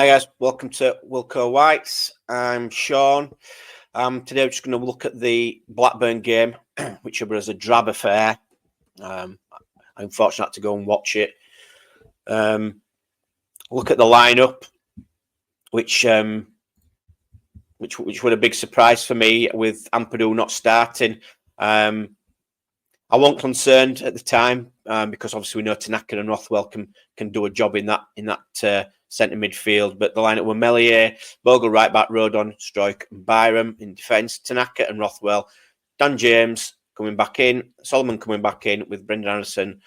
Hi guys, welcome to Wilco Whites. I'm Sean. Today we're just going to look at the Blackburn game, which was a drab affair. I'm fortunate to go and watch it. Look at the lineup, which was a big surprise for me with Ampadu not starting. I wasn't concerned at the time because obviously we know Tanaka and Rothwell can do a job in that centre midfield. But the lineup were Meslier, Bogle right back, Rodon, Struijk, and Byram in defence. Tanaka and Rothwell, Dan James coming back in, Solomon coming back in with Brendan Anderson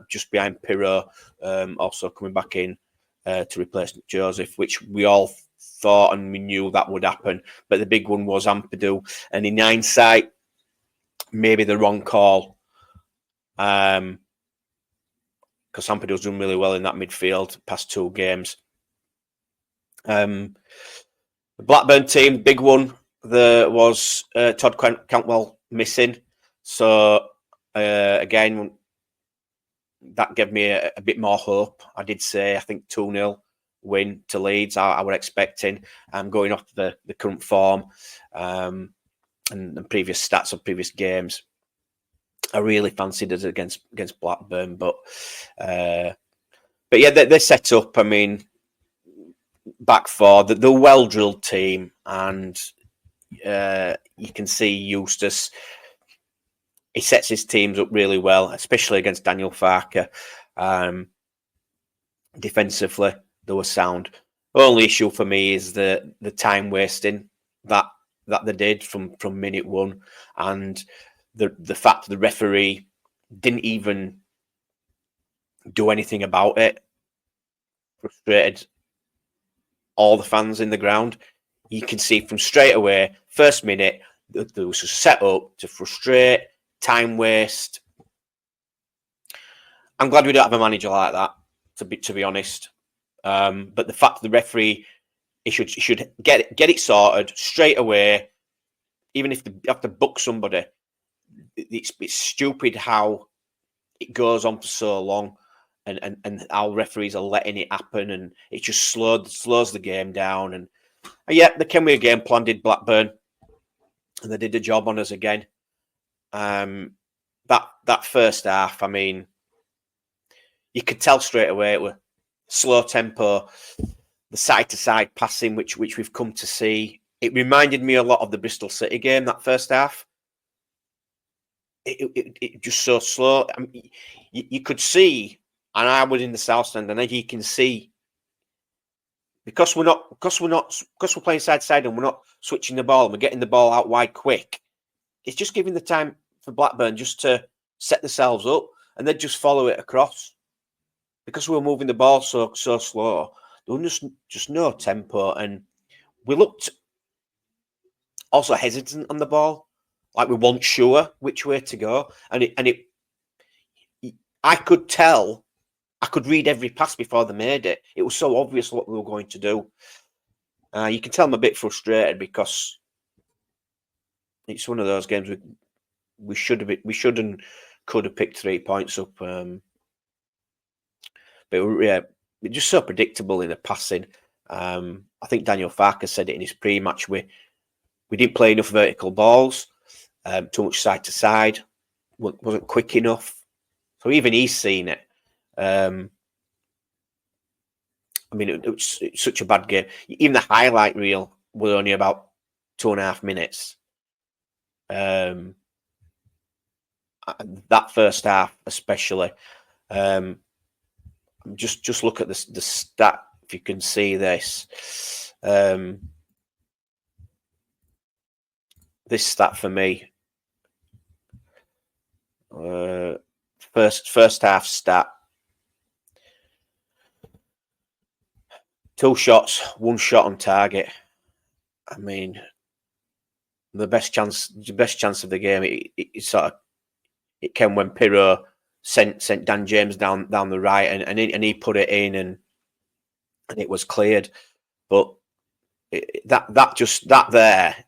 just behind Pirro, also coming back in to replace Joseph, which we all thought and we knew that would happen. But the big one was Ampadu, and in hindsight, maybe the wrong call. Because Ampadu's done really well in that midfield past two games. The Blackburn team, big one, there was Todd Cantwell missing. So, again, that gave me a bit more hope. I did say, I think 2-0 win to Leeds, I were expecting. Going off the current form and previous stats of previous games. I really fancied us against Blackburn, but yeah, they're set up. I mean, back four, the well-drilled team, and you can see Eustace. He sets his teams up really well, especially against Daniel Farke. Defensively, they were sound. The only issue for me is the time wasting that they did from minute one, and the fact the referee didn't even do anything about it frustrated all the fans in the ground. You can see from straight away, first minute, there was a set up to frustrate, time waste. I'm glad we don't have a manager like that, to be honest. But the fact the referee, he should get it sorted straight away, even if they have to book somebody. It's stupid how it goes on for so long, and how referees are letting it happen, and it just slows the game down. And yeah, the Kenway game plan did Blackburn, and they did a job on us again. That first half, I mean, you could tell straight away it were slow tempo, the side to side passing, which we've come to see. It reminded me a lot of the Bristol City game, that first half. It just so slow. I mean, you could see, and I was in the south stand, and then you can see because we're playing side to side and we're not switching the ball and we're getting the ball out wide quick. It's just giving the time for Blackburn just to set themselves up and then just follow it across. Because we were moving the ball so slow, there was just no tempo, and we looked also hesitant on the ball. Like we weren't sure which way to go, and I could tell, I could read every pass before they made it. It was so obvious what we were going to do. You can tell I'm a bit frustrated because it's one of those games we should and could have picked 3 points up. But yeah, it's just so predictable in the passing. I think Daniel Farke said it in his pre-match. We didn't play enough vertical balls. Too much side to side, wasn't quick enough. So even he's seen it. I mean, it was such a bad game. Even the highlight reel was only about 2.5 minutes. That first half, especially. Just look at the stat if you can see this. This stat for me. First half stat. 2 shots, 1 shot on target. I mean, the best chance of the game. It came when Pirro sent Dan James down the right, and he put it in, and it was cleared. But that there.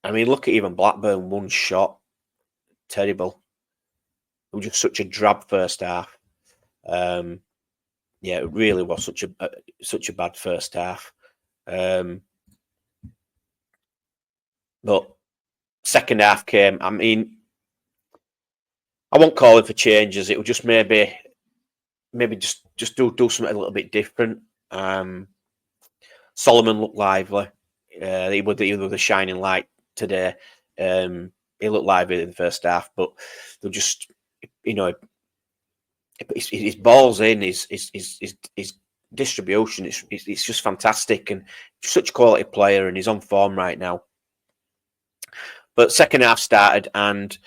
I mean, look at even Blackburn, 1 shot. Terrible. It was just such a drab first half. Yeah, it really was such a bad first half. But second half came. I mean, I won't call it for changes. It would just maybe just do something a little bit different. Solomon looked lively. He was the shining light today. He looked lively in the first half, but they're just, his balls in, his distribution. It's just fantastic, and such a quality player, and he's on form right now. But second half started, and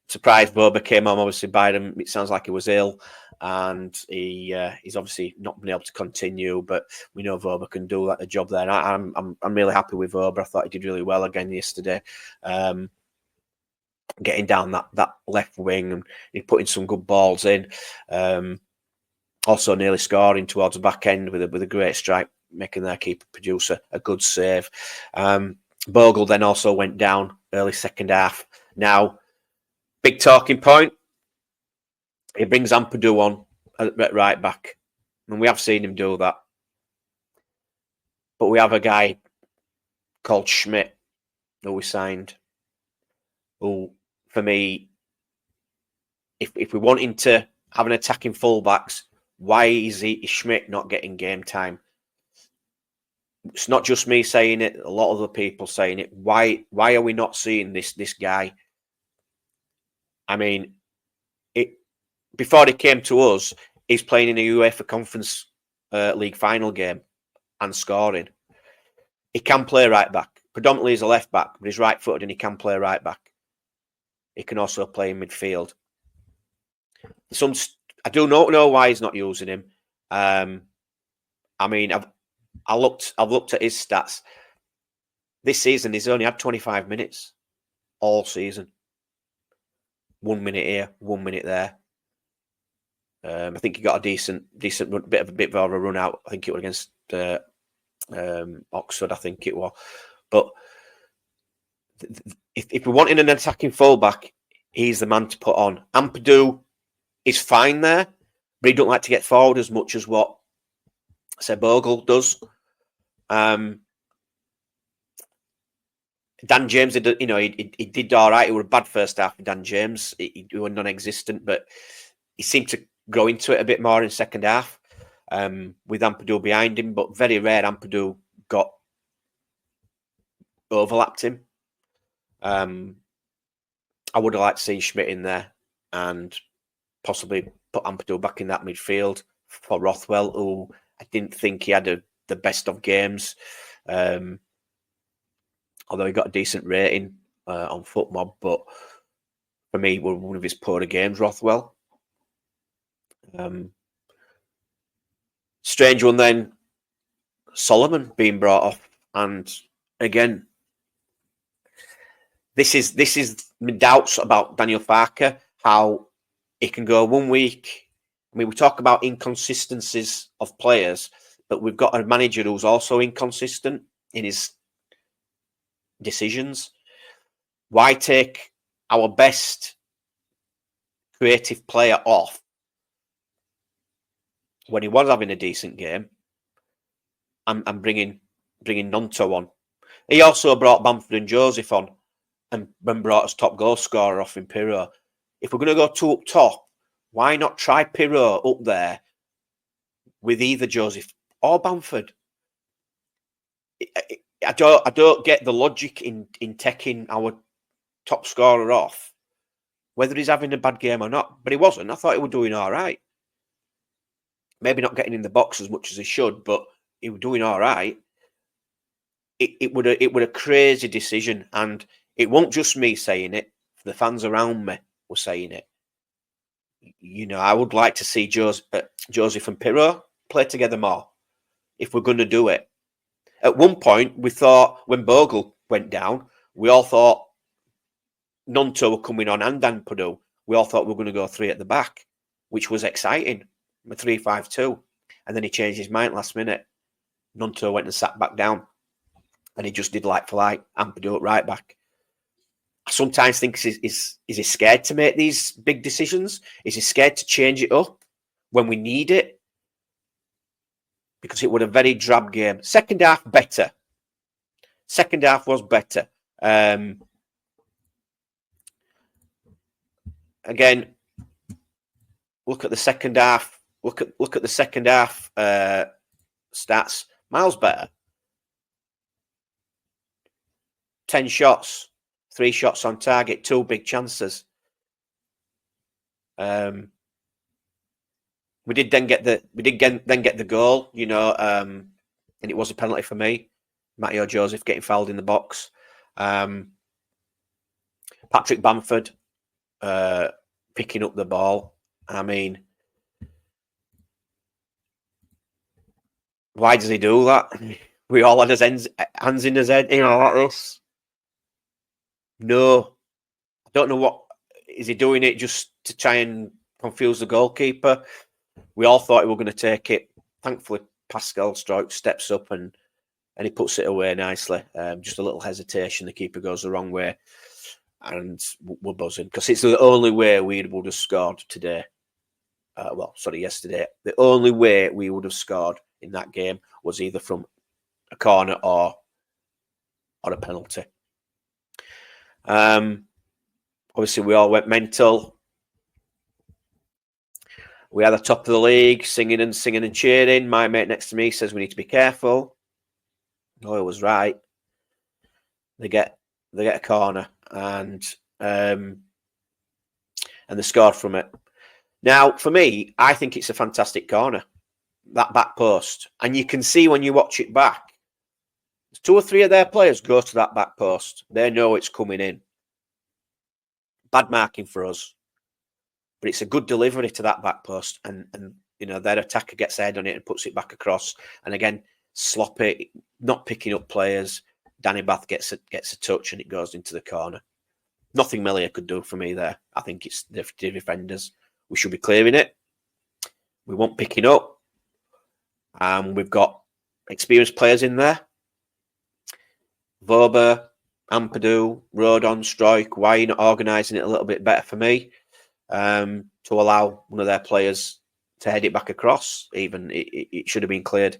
surprise Boba came on. Obviously, Biden, it sounds like he was ill, and he's obviously not been able to continue. But we know Boba can do the job there. And I'm really happy with Boba. I thought he did really well again yesterday, getting down that left wing, and he putting some good balls in. Also, nearly scoring towards the back end with a great strike, making their keeper produce a good save. Bogle then also went down early second half. Now, big talking point. He brings Ampadu on at right back. And we have seen him do that. But we have a guy called Schmidt who we signed. Who, for me, if we're wanting to have an attacking fullbacks, why is Schmidt not getting game time? It's not just me saying it. A lot of other people saying it. Why are we not seeing this guy? I mean, before he came to us, he's playing in a UEFA Conference League final game and scoring. He can play right back. Predominantly he's a left back, but he's right-footed and he can play right back. He can also play in midfield. I do not know why he's not using him. I mean, I've looked at his stats. This season, he's only had 25 minutes all season. 1 minute here, 1 minute there. I think he got a decent bit of a run out. I think it was against Oxford. I think it was. But if we're wanting an attacking fullback, he's the man to put on. Ampadu is fine there, but he don't like to get forward as much as what Bogle does. Dan James did, he did all right. It was a bad first half for Dan James. He was non-existent, but he seemed to grow into it a bit more in second half with Ampadu behind him. But very rare Ampadu overlapped him. I would have liked to see Schmidt in there and possibly put Ampadu back in that midfield for Rothwell, who I didn't think he had the best of games. Although he got a decent rating on FootMob, but for me, one of his poorer games, Rothwell. Strange one then, Solomon being brought off, and again, this is my doubts about Daniel Farke, how he can go 1 week. I mean, we talk about inconsistencies of players, but we've got a manager who's also inconsistent in his decisions. Why take our best creative player off when he was having a decent game and bringing Nonto on? He also brought Bamford and Joseph on and brought us top goal scorer off in Pirro. If we're going to go two up top, why not try Pirro up there with either Joseph or Bamford? I don't get the logic in taking our top scorer off, whether he's having a bad game or not. But he wasn't. I thought he was doing all right. Maybe not getting in the box as much as he should, but he was doing all right. It would a crazy decision, and it won't just me saying it. The fans around me were saying it. I would like to see Joseph and Pirro play together more if we're going to do it. At one point, we thought when Bogle went down, we all thought Nonto were coming on and Ampadu. We all thought we were going to go three at the back, which was exciting. 3-5-2. And then he changed his mind last minute. Nonto went and sat back down. And he just did like for like, Ampadu at right back. I sometimes think is he scared to make these big decisions? Is he scared to change it up? when we need it, because it was a very drab game. Second half, better. Second half was better. Again, look at the second half. Look at the second half stats. Miles better. 10 shots, 3 shots on target, 2 big chances. We did then get the goal, you know, and it was a penalty for me. Matteo Joseph getting fouled in the box. Patrick Bamford picking up the ball. I mean, why does he do that? We all had his hands in his head, you know, like this. No, I don't know what is he doing it just to try and confuse the goalkeeper. We all thought we were going to take it. Thankfully, Pascal Stroik steps up and he puts it away nicely. Just a little hesitation. The keeper goes the wrong way, and we're buzzing because it's the only way we would have scored today. Yesterday. The only way we would have scored in that game was either from a corner or a penalty. Obviously, we all went mental. We are the top of the league, singing and cheering. My mate next to me says we need to be careful. No, he was right. They get a corner and they scored from it. Now, for me, I think it's a fantastic corner, that back post. And you can see when you watch it back, 2 or 3 of their players go to that back post. They know it's coming in. Bad marking for us. But it's a good delivery to that back post. And you know, their attacker gets their head on it and puts it back across. And again, sloppy, not picking up players. Danny Bath gets a touch and it goes into the corner. Nothing Melia could do for me there. I think it's the defenders. We should be clearing it. We want picking up. We've got experienced players in there. Vober, Ampadu, Rodon, Stroik. Why are you not organising it a little bit better for me? To allow one of their players to head it back across. Even it should have been cleared.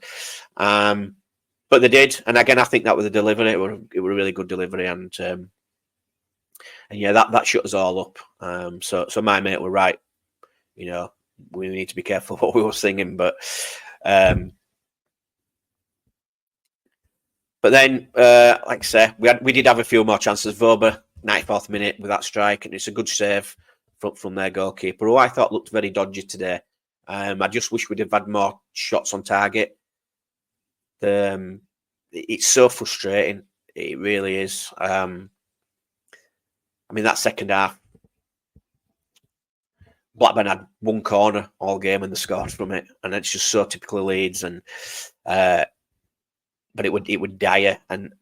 But they did. And again, I think that was a delivery. It was a really good delivery. And yeah, that shut us all up. So my mate were right. You know, we need to be careful what we were singing. But then, like I say, we did have a few more chances. Vober, 94th minute with that strike, and it's a good save from their goalkeeper, who I thought looked very dodgy today. I just wish we'd have had more shots on target. It's so frustrating. It really is. I mean, that second half, Blackburn had 1 corner all game and they scored from it, and it's just so typical Leeds. And but it would dire, and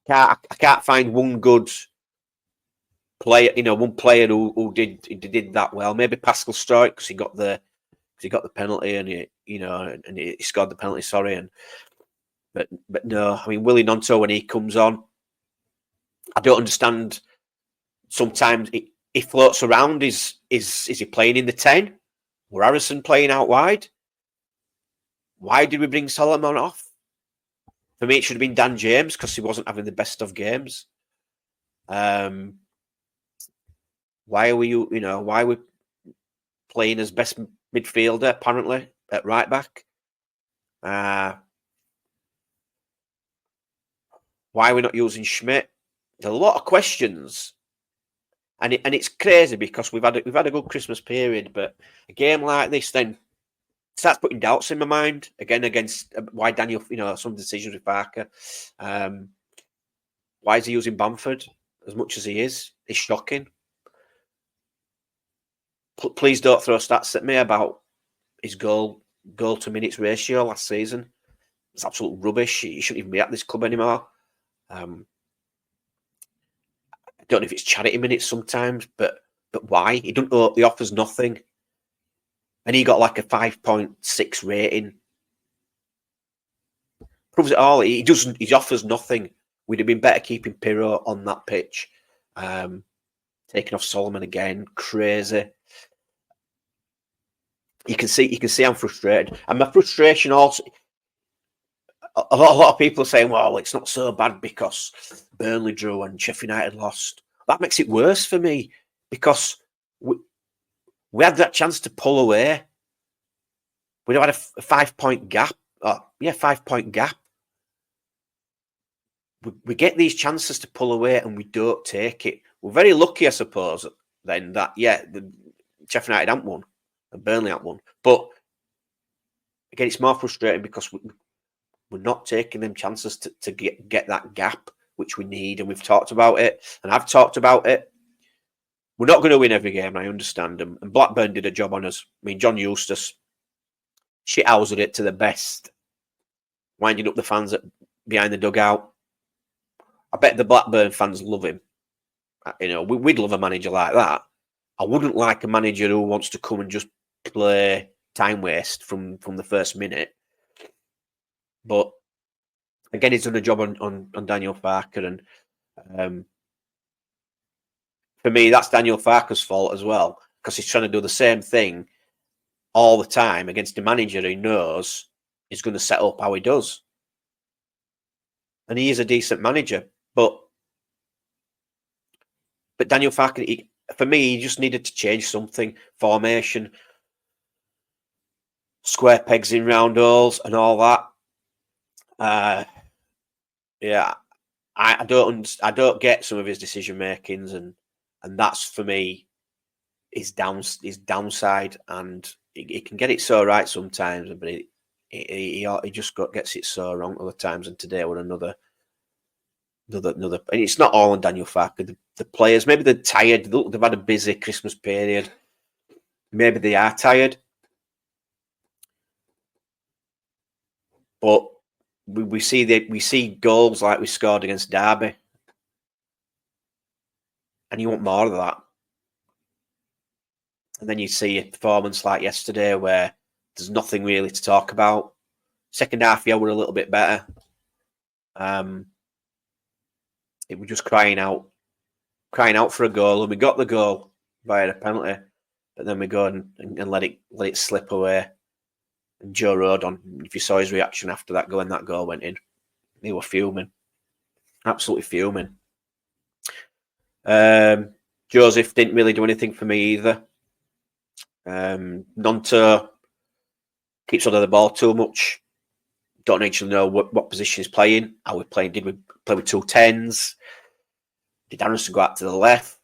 I can't find one good player. You know, one player who did that well. Maybe Pascal Stroik because he got the penalty and he scored the penalty. Sorry, but no, I mean Willie Nonto when he comes on, I don't understand. Sometimes he floats around. Is he playing in the 10? Or Harrison playing out wide? Why did we bring Solomon off? For me, it should have been Dan James because he wasn't having the best of games. Why are we playing as best midfielder apparently at right back? Why are we not using Schmidt? There's a lot of questions, and it's crazy because we've had a good Christmas period, but a game like this then starts putting doubts in my mind again against why Daniel, some decisions with Barker. Why is he using Bamford as much as he is? It's shocking. Please don't throw stats at me about his goal to minutes ratio last season. It's absolute rubbish. He shouldn't even be at this club anymore. I don't know if it's charity minutes sometimes, but why? He offers nothing. And he got like a 5.6 rating. Proves it all. He offers nothing. We'd have been better keeping Pirro on that pitch. Taking off Solomon again. Crazy. You can see I'm frustrated, and my frustration also. A lot of people are saying, "Well, it's not so bad because Burnley drew and Sheffield United lost." That makes it worse for me because we had that chance to pull away. We'd have had a 5-point gap. Oh, yeah, 5-point gap. We get these chances to pull away and we don't take it. We're very lucky, I suppose, then that, the Sheffield United haven't won and Burnley haven't won. But again, it's more frustrating because we're not taking them chances to get that gap, which we need. And we've talked about it, and I've talked about it. We're not going to win every game, I understand. And Blackburn did a job on us. I mean, John Eustace shithoused it to the best, winding up the fans behind the dugout. I bet the Blackburn fans love him. You know, we'd love a manager like that. I wouldn't like a manager who wants to come and just play time waste from the first minute. But again, he's done a job on Daniel Farke, and for me, that's Daniel Farke's fault as well, because he's trying to do the same thing all the time against a manager he knows is going to set up how he does. And he is a decent manager, but Daniel Farke, for me, he just needed to change something. Formation, square pegs in round holes, and all that. I don't get some of his decision makings, and that's for me his downside. And he can get it so right sometimes, but he just gets it so wrong other times. And today were another. And it's not all on Daniel Farke. The players, maybe they're tired. They've had a busy Christmas period. Maybe they are tired. But we see goals like we scored against Derby, and you want more of that. And then you see a performance like yesterday where there's nothing really to talk about. Second half, we're a little bit better. It was just crying out for a goal, and we got the goal via a penalty, but then we go and let it slip away. And Joe Rodon, if you saw his reaction after that goal went in, he was fuming, absolutely fuming. Joseph didn't really do anything for me either. Nonto keeps on the ball too much. Don't actually know what position he's playing. How we playing? Did we play with 2 10s? Did Anderson go out to the left?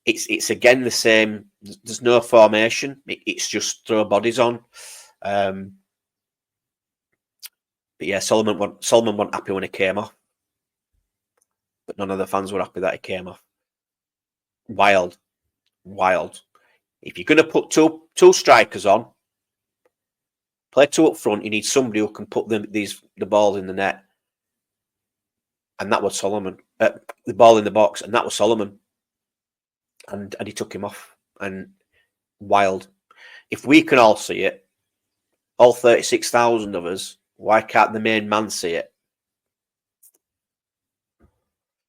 It's again the same. There's no formation. It's just throw bodies on. But yeah, Solomon wasn't happy when he came off. But none of the fans were happy that he came off. Wild. If you're going to put two strikers on, play 2 up front, you need somebody who can put the ball in the net. And that was Solomon. The ball in the box, and that was Solomon. And he took him off. And wild. If we can all see it, all 36,000 of us, why can't the main man see it?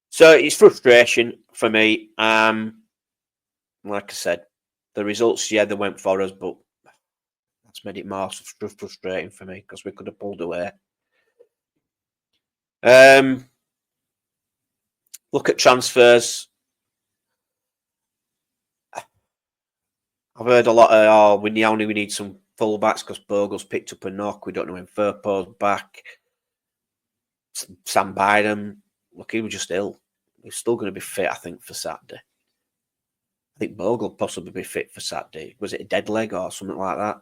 So it's frustration for me. Like I said, the results, they went for us, but that's made it more frustrating for me because we could have pulled away. Look at transfers. I've heard a lot of, we need some fullbacks because Bogle's picked up a knock. We don't know when Firpo's back. Sam Bynum, look, he was just ill. He's still going to be fit, I think, for Saturday. I think Bogle will possibly be fit for Saturday. Was it a dead leg or something like that?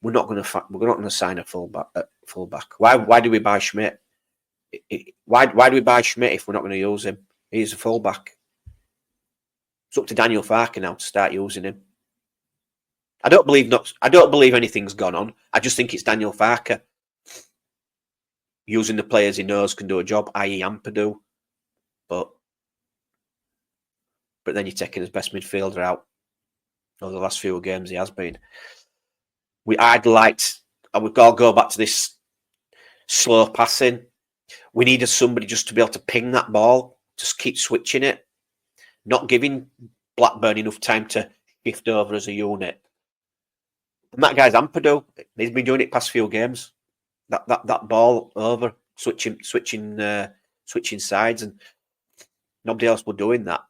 We're not going to sign a fullback. Why do we buy Schmidt? Why do we buy Schmidt if we're not going to use him? He's a fullback. It's up to Daniel Farke now to start using him. I don't believe anything's gone on. I just think it's Daniel Farke using the players he knows can do a job, i.e. Ampadu. But then you're taking his best midfielder out over the last few games he has been. I would all go back to this slow passing. We needed somebody just to be able to ping that ball, just keep switching it, not giving Blackburn enough time to shift over as a unit. And that guy's Ampadu. He's been doing it past few games. That ball over, switching sides, and nobody else was doing that.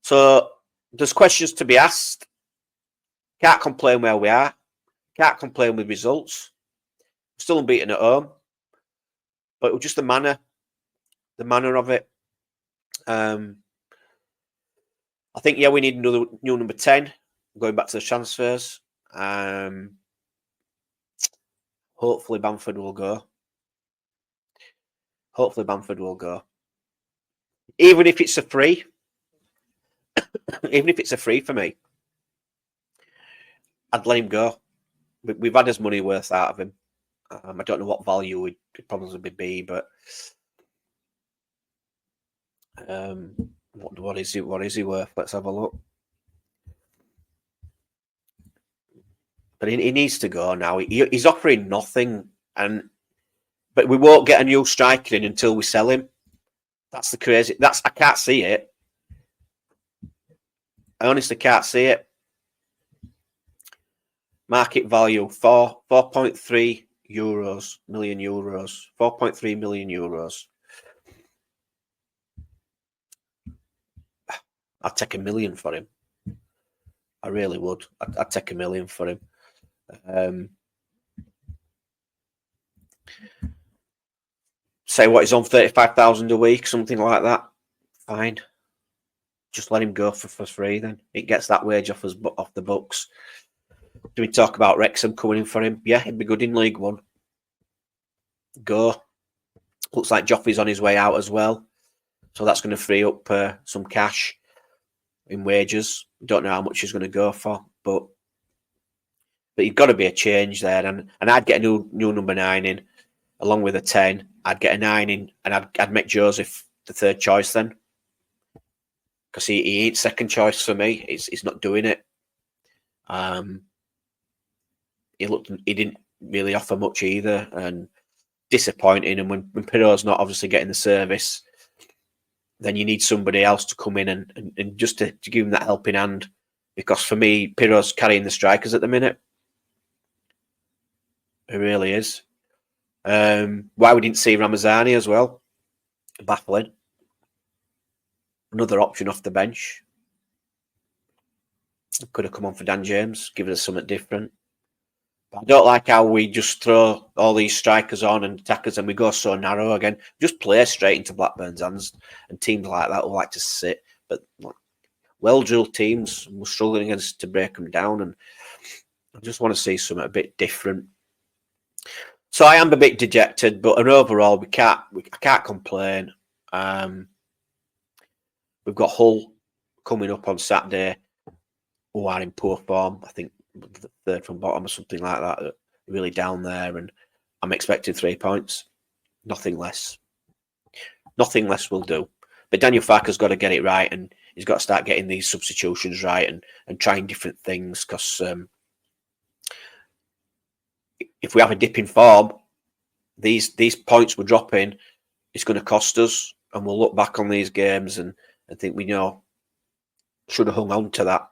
So there's questions to be asked. Can't complain where we are. Can't complain with results. Still unbeaten at home. But it was just the manner of it. I think, yeah, we need another new number 10. Going back to the transfers. Hopefully Bamford will go. Even if it's a free. Even if it's a free for me. I'd let him go. We've had his money worth out of him. I don't know what value would probably be, but what is it? What is he worth? Let's have a look. But he needs to go now. He's offering nothing, but we won't get a new striker in until we sell him. That's the crazy. I can't see it. I honestly can't see it. Market value 4.3 million euros. 4.3 million euros. I'd take $1 million for him. I really would. I'd take $1 million for him. Say what he's on, 35,000 a week, something like that. Fine. Just let him go for free then. It gets that wage off the books. Do we talk about Wrexham coming in for him? Yeah, he'd be good in League One. Go. Looks like Joffrey's on his way out as well. So that's going to free up some cash in wages. Don't know how much he's going to go for, but you've got to be a change there. And I'd get a new number 9 in, along with a 10. I'd get a 9 in, and I'd make Joseph the third choice then. Because he ain't second choice for me. He's not doing it. He didn't really offer much either, and disappointing. And when Pirro's not obviously getting the service, then you need somebody else to come in and just to give him that helping hand. Because for me, Pirro's carrying the strikers at the minute. It really is. Why we didn't see Ramazani as well? Baffling. Another option off the bench. Could have come on for Dan James, give us something different. But I don't like how we just throw all these strikers on and attackers and we go so narrow again. Just play straight into Blackburn's hands, and teams like that will like to sit. But well-drilled teams, we're struggling against to break them down, and I just want to see something a bit different. So I am a bit dejected, but overall I can't complain. We've got Hull coming up on Saturday, who are in poor form. I think the third from bottom or something like that. Really down there, and I'm expecting 3 points. Nothing less. Nothing less will do. But Daniel Farke's got to get it right, and he's got to start getting these substitutions right and trying different things. Because if we have a dip in form, these points we're dropping, it's going to cost us, and we'll look back on these games and think we should have hung on to that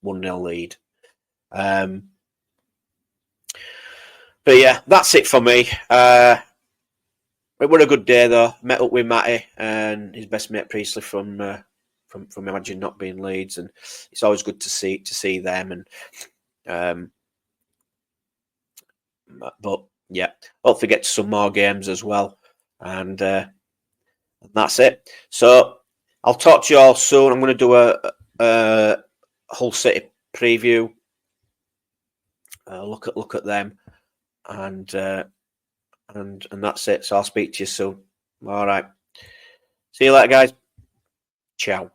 1-0 lead. But yeah, that's it for me. It was a good day though. Met up with Matty and his best mate Priestley from Imagine Not Being Leeds, and it's always good to see them. And but yeah, hopefully get to some more games as well. And that's it. So I'll talk to you all soon. I'm going to do a Hull City preview. Look at them, and that's it. So I'll speak to you soon. All right. See you later, guys. Ciao.